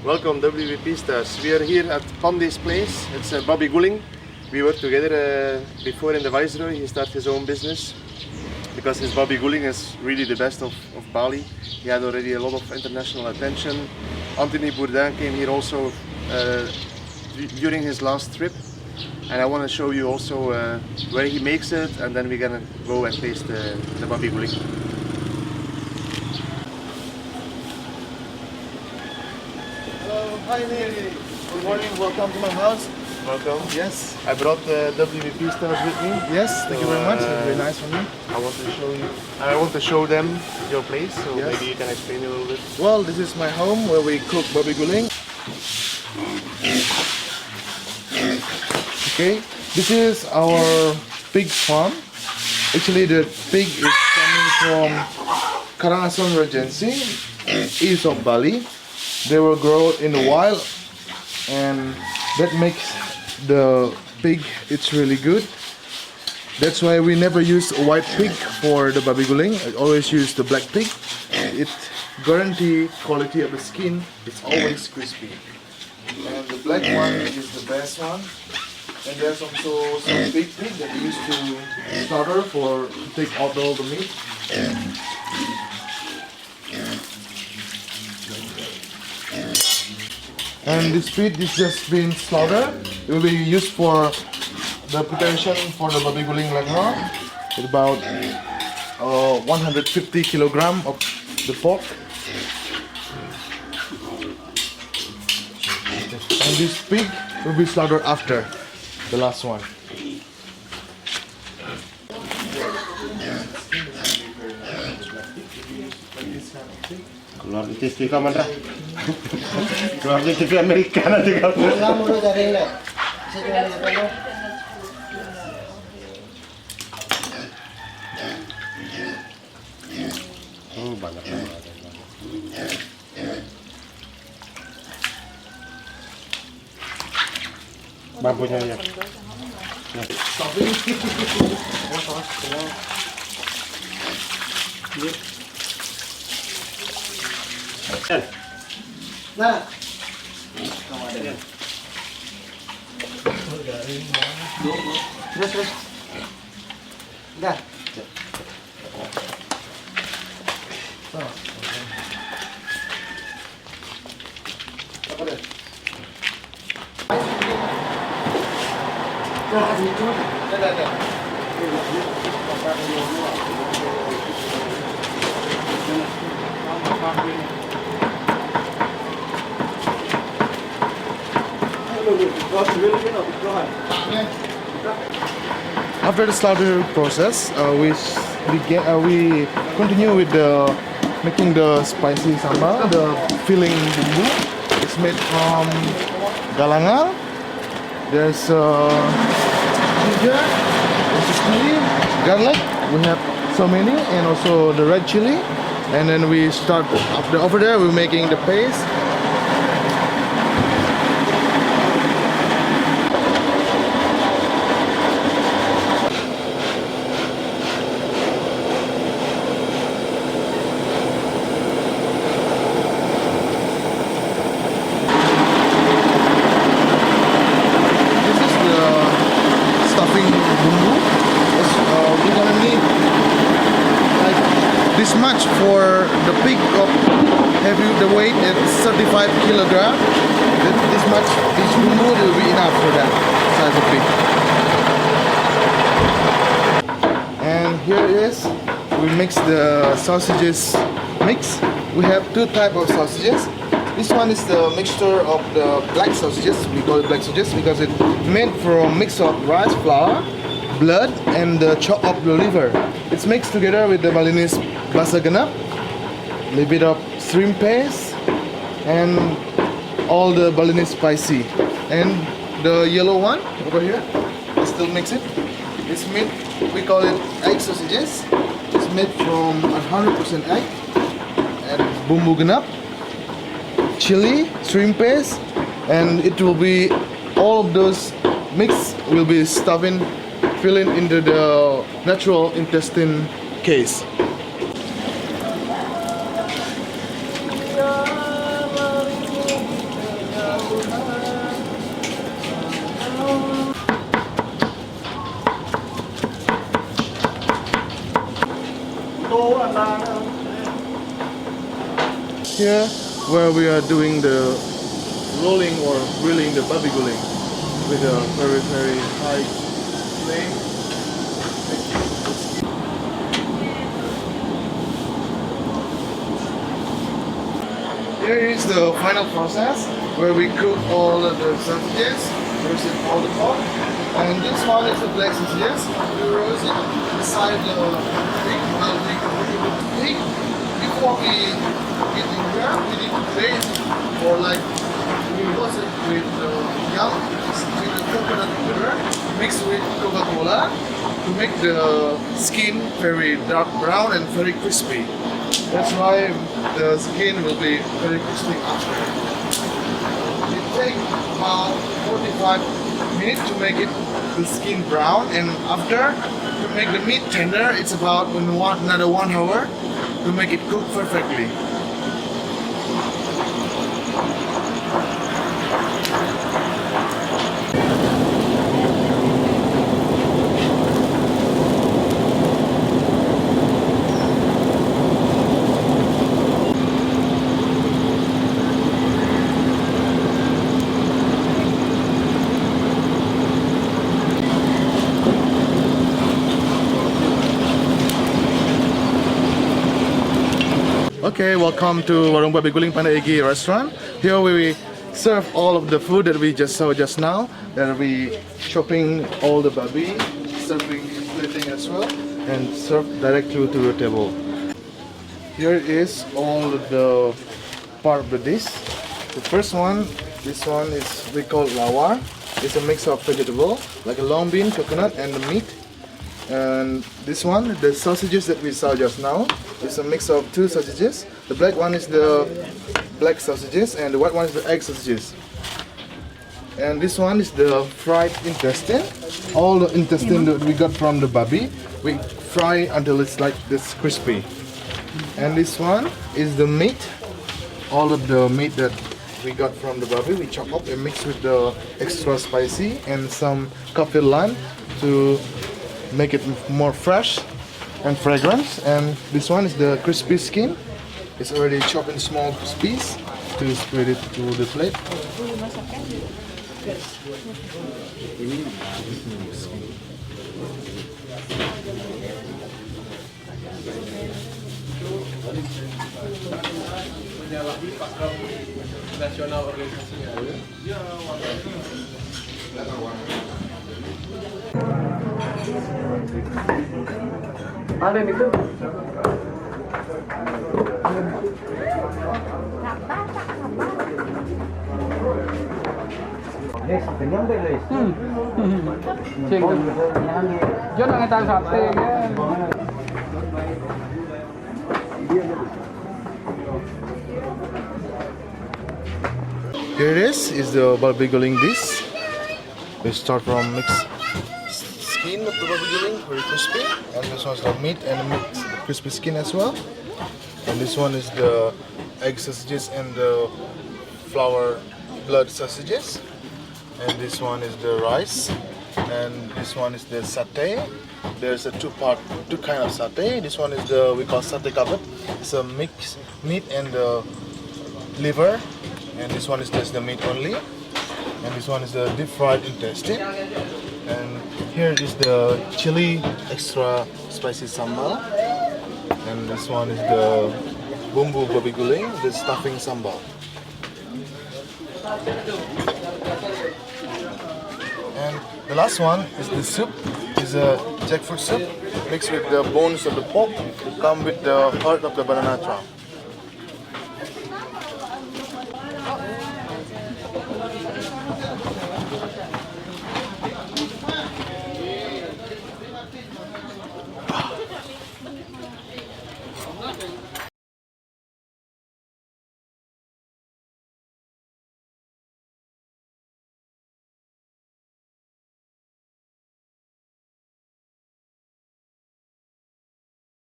Welcome WVP stars. We are here at Pandi's place. It's Babi Guling. We worked together before in the Viceroy. He started his own business because his Babi Guling is really the best of Bali. He had already a lot of international attention. Anthony Bourdain came here also during his last trip. And I want to show you also where he makes it, and then we're gonna go and taste the Babi Guling. Hello, hi there. Good morning, welcome to my house. Welcome. Yes. I brought the WVP stars with me. Yes, thank you very much. It's very nice from you. I want to show them your place, so yes. Maybe you can explain a little bit. Well, this is my home where we cook Babi Guling. Okay, this is our pig farm. Actually, the pig is coming from Karangasem Regency, east of Bali. They were grown in the wild, and that makes the pig, it's really good. That's why we never use a white pig for the Babi Guling. I always use the black pig. It guarantees quality of the skin. It's always crispy. And the black one is the best one. And there's also some big pig that we used to slaughter to take out all the meat. And this pig is just been slaughtered. It will be used for the preparation for the Babi Guling lacquered. It's about 150 kilograms of the pork. And this pig will be slaughtered after the last one. Keluar di TV kapan dah? Keluar di TV Amerika nanti kalau. Oh, banyak banget. Bambunya ya. Nah, terus, dah. Apa dah? Dah. After the slaughter process, we continue with making the spicy sambal, the filling bumbu. It's made from galangal. There's ginger, there's chili, garlic. We have so many, and also the red chili. And then we start over there. We're making the paste. This much for the pig of the weight is 35 kilograms. This much, this bumbu will be enough for that size of pig. And here it is. We mix the sausages mix. We have two types of sausages. This one is the mixture of the black sausages. We call it black sausages because it's made from mix of rice flour, blood, and the chop of the liver. It's mixed together with the Balinese basa genap, a little bit of shrimp paste, and all the Balinese spicy. And the yellow one over here, we still mix it. It's made, we call it egg sausages. It's made from 100% egg and bumbu genap, chili, shrimp paste, and it will be all of those mix will be filling into the natural intestine case. Here, where we are doing the rolling or grilling the Babi Guling with a very, very high flame. Here is the final process where we cook all of the sausages, roast it all the pot. And this one is the black sausages. We roast it beside the pig. Well, we cook the pig. Before we get in here, we need to glaze it for like, we roast it with yum, with the coconut butter, mixed with coca-cola to make the skin very dark brown and very crispy. That's why the skin will be very crispy after. It takes about 45 minutes to make it the skin brown, and after to make the meat tender, it's about another 1 hour to make it cook perfectly. Okay, welcome to Warung Babi Guling Pande Egi restaurant. Here we serve all of the food that we just saw just now. Then we chopping all the babi, serving plating as well, and serve directly to the table. Here is all the part of the dish. The first one, this one is we call lawar. It's a mix of vegetable like a long bean, coconut, and the meat. And this one, the sausages that we saw just now, is a mix of 2 sausages. The black one is the black sausages and the white one is the egg sausages. And this one is the fried intestine. All the intestine that we got from the babi, we fry until it's like this crispy. And this one is the meat. All of the meat that we got from the babi, we chop up and mix with the extra spicy and some coffee lime to make it more fresh and fragrant. And this one is the crispy skin. It's already chopped in small pieces to spread it to the plate. Ada itu. Jangan ngetan sate ya. Here it is the Babi Guling dish. We start from mixed skin of the Babi Guling, very crispy, and this one's the meat and the crispy skin as well. And this one is the egg sausages and the flour blood sausages. And this one is the rice, and this one is the satay. There's a two kind of satay. This one is the we call satay kabut. It's a mixed meat and the liver, and this one is just the meat only. And this one is the deep fried intestine. And here is the chili extra spicy sambal. And this one is the bumbu babi guling, the stuffing sambal. And the last one is the soup. Is a jackfruit soup mixed with the bones of the pork, come with the heart of the banana trunk.